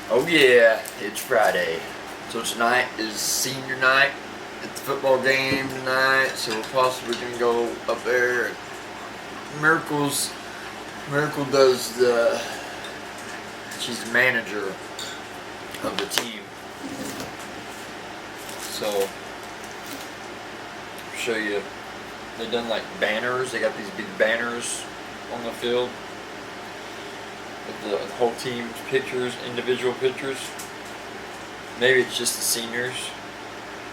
Oh yeah, it's Friday. So tonight is senior night at the football game tonight, so we're possibly gonna go up there. Miracle does she's the manager of the team. So I'll show you, they done like banners, they got these big banners on the field with the whole team's pictures, individual pictures. Maybe it's just the seniors,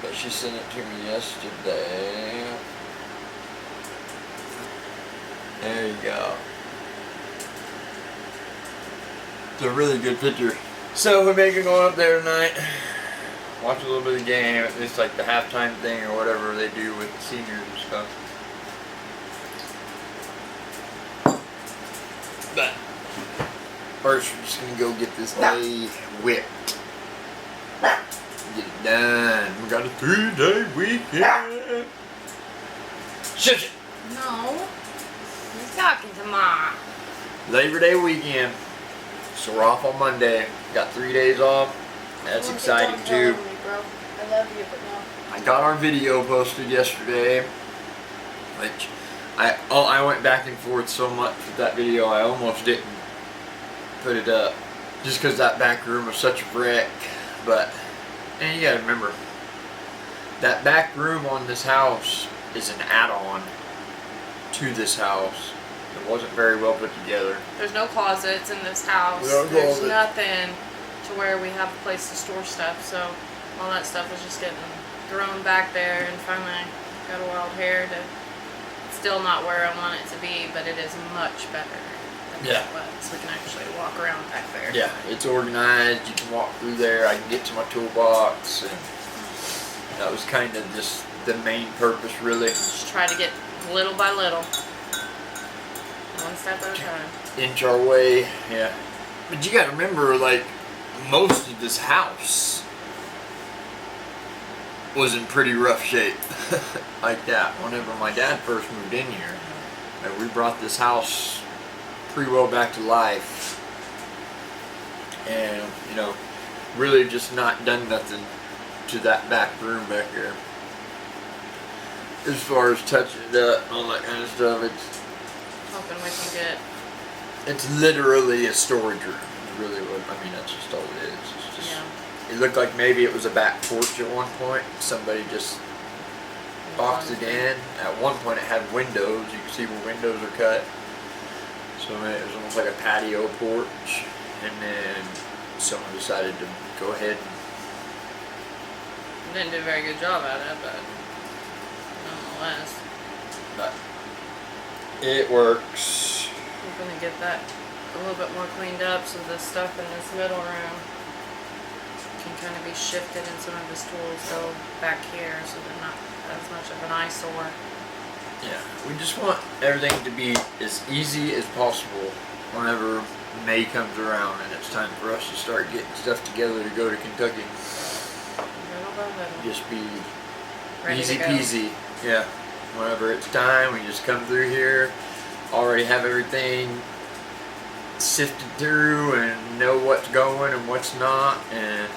but she sent it to me yesterday. There you go. It's a really good picture. So we're making going up there tonight, watch a little bit of the game. It's like the halftime thing or whatever they do with the seniors and stuff. But first, we're just gonna go get this day whipped. Get it done. We got a 3-day weekend. Shush it. No. You're talking to Mom. Labor Day weekend. So we're off on Monday. Got 3 days off. That's exciting too. I love you, but no. I got our video posted yesterday, which I went back and forth so much with that video I almost didn't put it up, just because that back room was such a wreck. But and you gotta remember, that back room on this house is an add-on to this house. It wasn't very well put together. There's no closets in this house. No There's closet. nothing to where we have a place to store stuff. So all that stuff is just getting thrown back there, and finally got a wild hair to. Still not where I want it to be, but it is much better than Yeah. it was. We can actually walk around back there. Yeah, it's organized. You can walk through there. I can get to my toolbox, and that was kind of just the main purpose, really. Just try to get little by little, one step at a time. Inch our way, yeah. But you gotta remember, like, most of this house was in pretty rough shape. Like that. Whenever my dad first moved in here, like, we brought this house pretty well back to life. And, you know, really just not done nothing to that back room back here. As far as touching it up and all that kind of stuff, Hoping we can get. it's literally a storage room. It's really what, I mean, that's just all it is. It's just, Yeah. it looked like maybe it was a back porch at one point. Somebody just boxed it in. At one point it had windows. You can see where windows are cut. So it was almost like a patio porch. And then someone decided to go ahead and Didn't do a very good job at it, but nonetheless, but it works. we're gonna get that a little bit more cleaned up so the stuff in this middle room can kind of be shifted and some of his tools go back here so they're not as much of an eyesore. Yeah, we just want everything to be as easy as possible whenever May comes around and it's time for us to start getting stuff together to go to Kentucky. Little by little. Just be Ready easy to go. peasy. Yeah, whenever it's time, we just come through here, already have everything sifted through and know what's going and what's not. And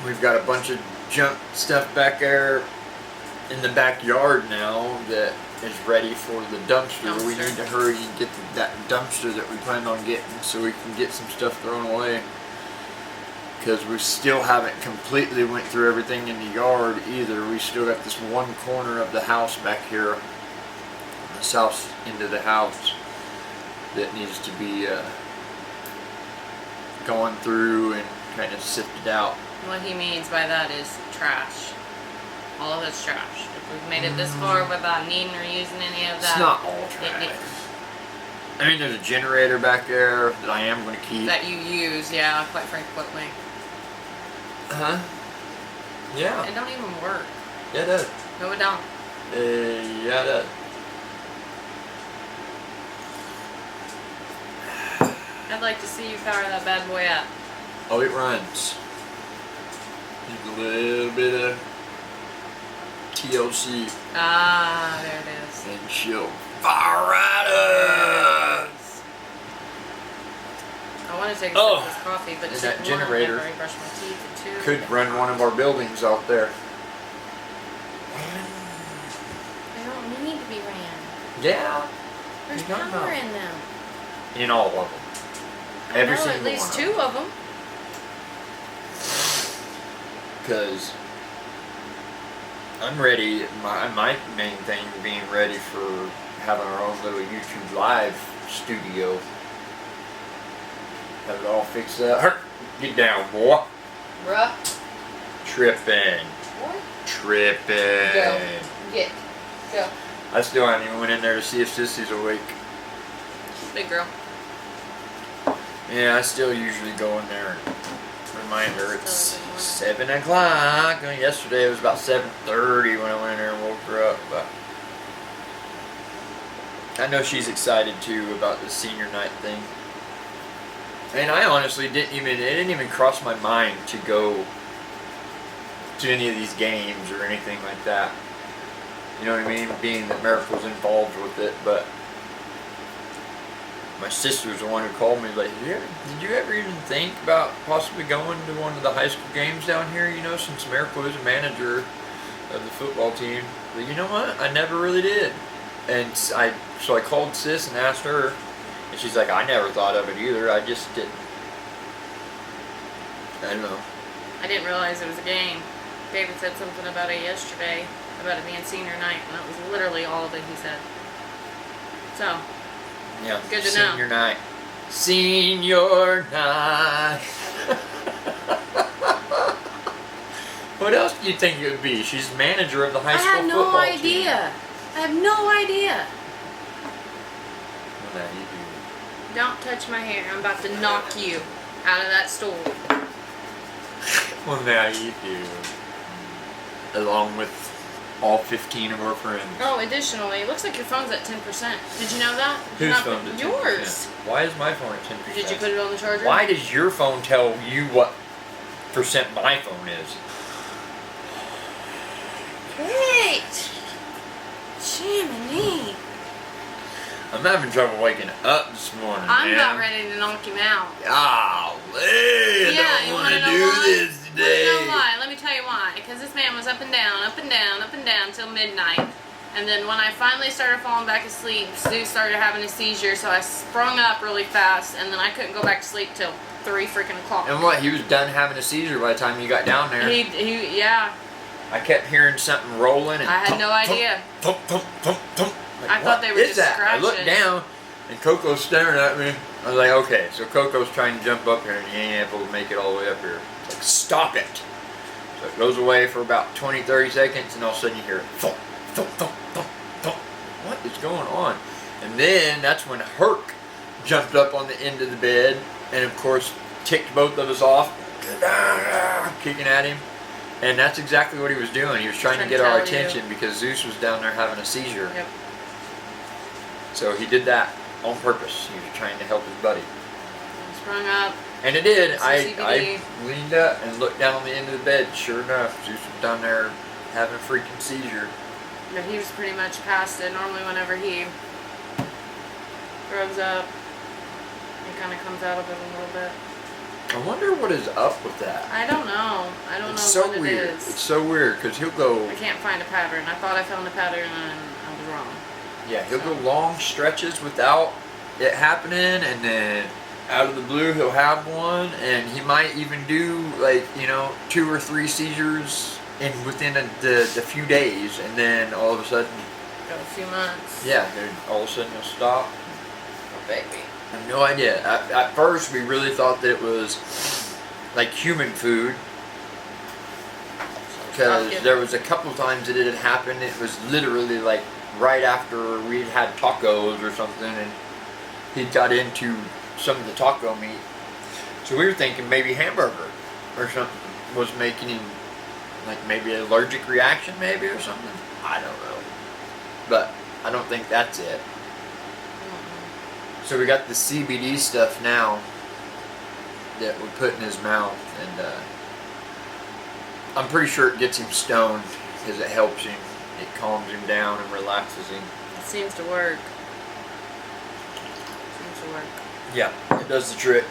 we've got a bunch of junk stuff back there in the backyard now that is ready for the dumpster. We Dumpster. need to hurry and get that dumpster that we planned on getting so we can get some stuff thrown away. Because we still haven't completely went through everything in the yard either. We still got this one corner of the house back here, the south end of the house, that needs to be gone through and kind of sifted out. What he means by that is trash. All of it's trash. If we've made it this far without needing or using any of that, It's not all trash. I mean, there's a generator back there that I am going to keep. that you use, yeah, quite frequently. Huh? Yeah. It don't even work. Yeah, it does. No, it don't. Yeah, it does. I'd like to see you power that bad boy up. Oh, it runs. Just a little bit of TLC, Ah, there it is. and she'll fire right up. I want to take a Oh, sip of this coffee, but and just that one, generator after I brush my teeth, and two. Could run one of our buildings out there. They don't need to be ran. Yeah, There's You don't power know. in them. in all of them. I Every know single at least one. 2 of them. Because I'm ready. My main thing being ready for having our own little YouTube live studio. Have it all fixed up. Hurt. Get down, boy. Bruh. Tripping. Boy. Tripping. Go. Get. Go. I still haven't even went in there to see if Sissy's awake. Big girl. Yeah, I still usually go in there and remind her it's Still a good 7 o'clock. Yesterday it was about 7:30 when I went in there and woke her up. But I know she's excited too about the senior night thing. And I honestly it didn't even cross my mind to go to any of these games or anything like that. You know what I mean? Being that Miracle's involved with it, but my sister's the one who called me like, yeah, did you ever even think about possibly going to one of the high school games down here, you know, since Miracle is a manager of the football team? But you know what? I never really did. And so I called Sis and asked her, and she's like, I never thought of it either. I just didn't. I don't know. I didn't realize it was a game. David said something about it yesterday, about it being senior night, and that was literally all that he said. So, Yeah. Good to know. Senior night. Senior night. What else do you think it would be? She's manager of the high I school have no football team. idea. I have no idea. Well, now you do. Don't touch my hair. I'm about to knock you out of that stool. Well, now you do. Along with all 15 of our friends. Oh, additionally, it looks like your phone's at 10%. Did you know that? Whose Not phone? At 10%? Yours. Why is my phone at 10%? Did you put it on the charger? Why does your phone tell you what percent my phone is? Great. Jiminy. I'm having trouble waking up this morning, I'm man. about ready to knock him out. Golly, Yeah, I you don't want to want know to do why? this today. You know why? Let me tell you why. Because this man was up and down, up and down, up and down till midnight. And then when I finally started falling back asleep, Zeus started having a seizure, so I sprung up really fast, and then I couldn't go back to sleep till 3 freaking o'clock. And what? He was done having a seizure by the time you got down there. Yeah. I kept hearing something rolling. And I had no idea. Thump, thump, thump, thump. Like, I thought what they were is just that? I looked scratching. down, and Coco's staring at me. I was like, okay, so Coco's trying to jump up here, and he ain't able to make it all the way up here. It's like, stop it. So it goes away for about 20, 30 seconds, and all of a sudden you hear thump, thump, thump, thump, thump. What is going on? And then that's when Herc jumped up on the end of the bed, and of course ticked both of us off, kicking at him. And that's exactly what he was doing. He was trying to get our tell you. attention because Zeus was down there having a seizure. Yep. So he did that on purpose. He was trying to help his buddy. Sprung up. And it did. It's I CBD. leaned up and looked down on the end of the bed. Sure enough, Zeus was down there having a freaking seizure. But he was pretty much past it. Normally whenever he throws up, he kind of comes out of it a little bit. I wonder what is up with that. I don't know. I don't It's know so what weird. it It's is. so weird because he'll go. I can't find a pattern. I thought I found a pattern and I was wrong. Yeah, he'll go long stretches without it happening, and then out of the blue he'll have one, and he might even do like 2 or 3 seizures within the few days, and then all of a sudden, Got a few months. yeah, then all of a sudden he'll stop. Oh, baby. I have no idea. At first, we really thought that it was like human food. Because there was a couple times that it had happened. It was literally like right after we'd had tacos or something, and he got into some of the taco meat. So we were thinking maybe hamburger or something was making him like maybe an allergic reaction, maybe or something. I don't know. But I don't think that's it. So we got the CBD stuff now that we put in his mouth, and I'm pretty sure it gets him stoned because it helps him. It calms him down and relaxes him. It seems to work. Seems to work. Yeah, it does the trick.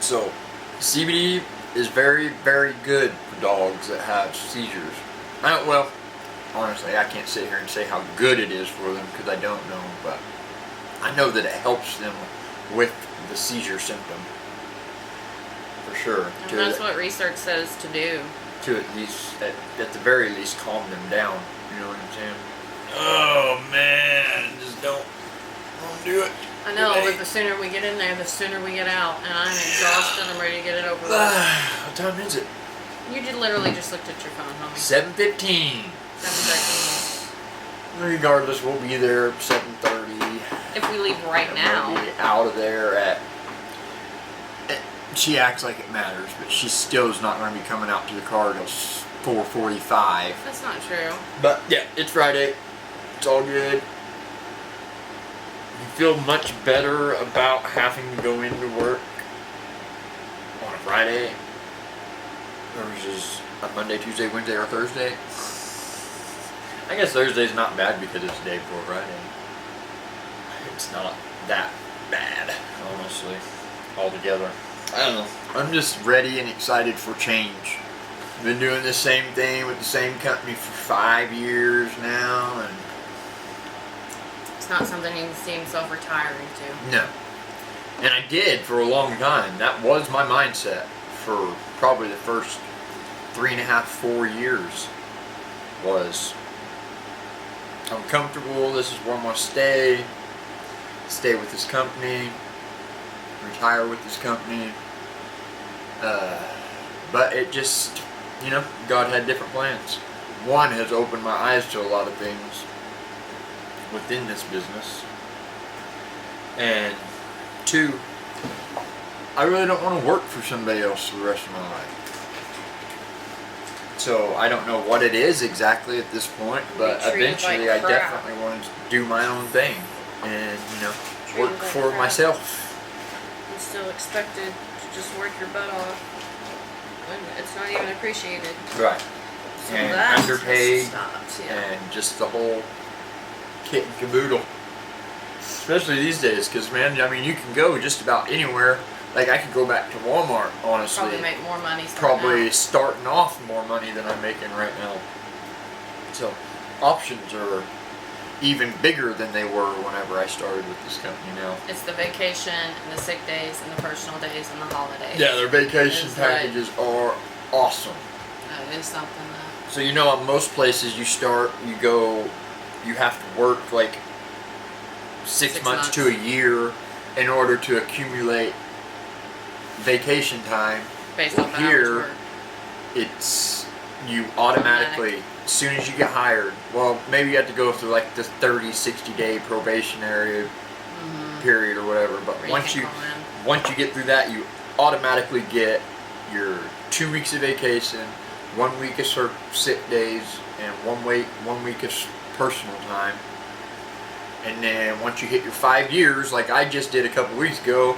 So, CBD is very, very good for dogs that have seizures. Well, honestly, I can't sit here and say how good it is for them because I don't know, but I know that it helps them with the seizure symptom. For sure. And that's what research says to do. To at least, at the very least, calm them down. You know what I'm saying? Oh man, just don't do it. I know, but the sooner we get in there, the sooner we get out. And I'm exhausted. I'm ready to get it over with. What time is it? You literally just looked at your phone, homie. 7:15. 7:13. Regardless, we'll be there at 7:30. If we leave right now. We'll be out of there at. She acts like it matters, but she still is not going to be coming out to the car till 4:45. That's not true. But yeah, it's Friday. It's all good. You feel much better about having to go into work on a Friday versus a Monday, Tuesday, Wednesday, or Thursday. I guess Thursday's not bad because it's the day before Friday. It's not that bad, honestly, altogether. I don't know. I'm just ready and excited for change. I've been doing the same thing with the same company for 5 years now, and It's not something you can see himself retiring to. no. And I did for a long time. That was my mindset for probably the first 3.5, 4 years. Was I'm comfortable. This is where I'm gonna stay. Stay with this company. Retire with this company. But it just, God had different plans. One has opened my eyes to a lot of things within this business. And two, I really don't want to work for somebody else for the rest of my life. So I don't know what it is exactly at this point, but Be treated eventually like I crap. definitely want to do my own thing and, Treated work like for crap. myself. You're still expected to just work your butt off. When it's not even appreciated. Right. So And that underpaid stops, yeah. and just the whole kit and caboodle. Especially these days, because man, you can go just about anywhere. Like I could go back to Walmart, honestly. Probably make more money. starting Probably out. starting off more money than I'm making right now. So options are even bigger than they were whenever I started with this company now. It's the vacation and the sick days and the personal days and the holidays. Yeah, their vacation It's packages are awesome. That is something that. So on most places you have to work like 6 months to a year in order to accumulate vacation time. Based Well, off average here, work. it's you automatically, as soon as you get hired, well, maybe you have to go through like the 30, 60 day probationary period or whatever, but Where once can you call in. once you get through that, you automatically get your 2 weeks of vacation, 1 week of sick days, and 1 week of personal time. And then once you hit your 5 years, like I just did a couple weeks ago,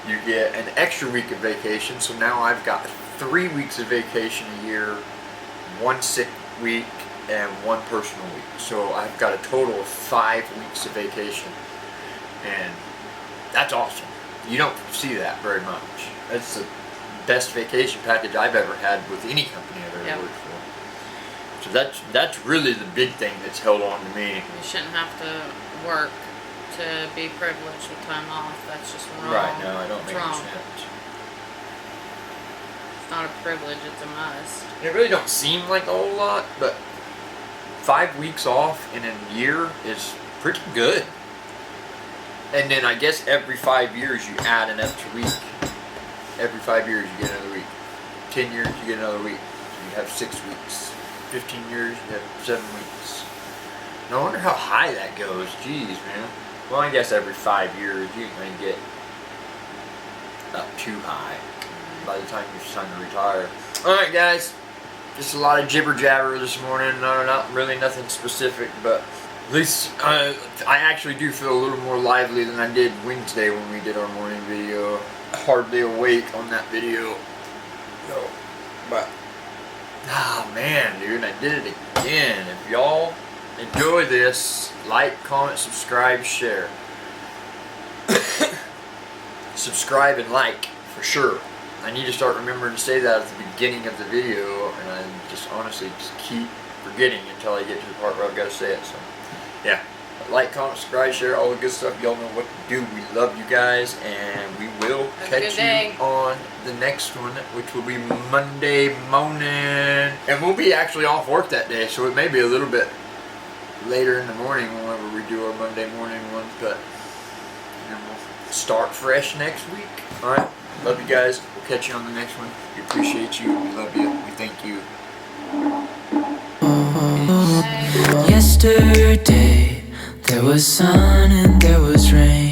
you get an extra week of vacation. So now I've got 3 weeks of vacation a year, 1 sick week, and 1 personal week. So I've got a total of 5 weeks of vacation. And that's awesome. You don't see that very much. That's the best vacation package I've ever had with any company I've ever Yep. worked for. So that's really the big thing that's held on to me. You shouldn't have to work to be privileged with time off. That's just wrong. Right, no, I don't It's make any wrong. sense. It's not a privilege, it's a must. It really don't seem like a whole lot, but 5 weeks off in a year is pretty good. And then I guess every 5 years you add an extra week. Every 5 years you get another week. 10 years you get another week. So you have 6 weeks. 15 years you have 7 weeks. No wonder how high that goes. Jeez, man. Well, I guess every 5 years you can get not too high by the time you're time to retire. Alright guys, just a lot of jibber jabber this morning. No, not really nothing specific, but at least I actually do feel a little more lively than I did Wednesday when we did our morning video. Hardly awake on that video. No, but oh man, dude, I did it again. If y'all enjoy this, like, comment, subscribe, share. Subscribe and like for sure. I need to start remembering to say that at the beginning of the video, and I just honestly just keep forgetting until I get to the part where I've got to say it. So, yeah. Like, comment, subscribe, share, all the good stuff. Y'all know what to do. We love you guys, and we will catch you on the next one, which will be Monday morning. And we'll be actually off work that day, so it may be a little bit later in the morning whenever we do our Monday morning ones, but we'll start fresh next week. Alright, love you guys. We'll catch you on the next one. We appreciate you. We love you. We thank you. Yesterday there was sun and there was rain.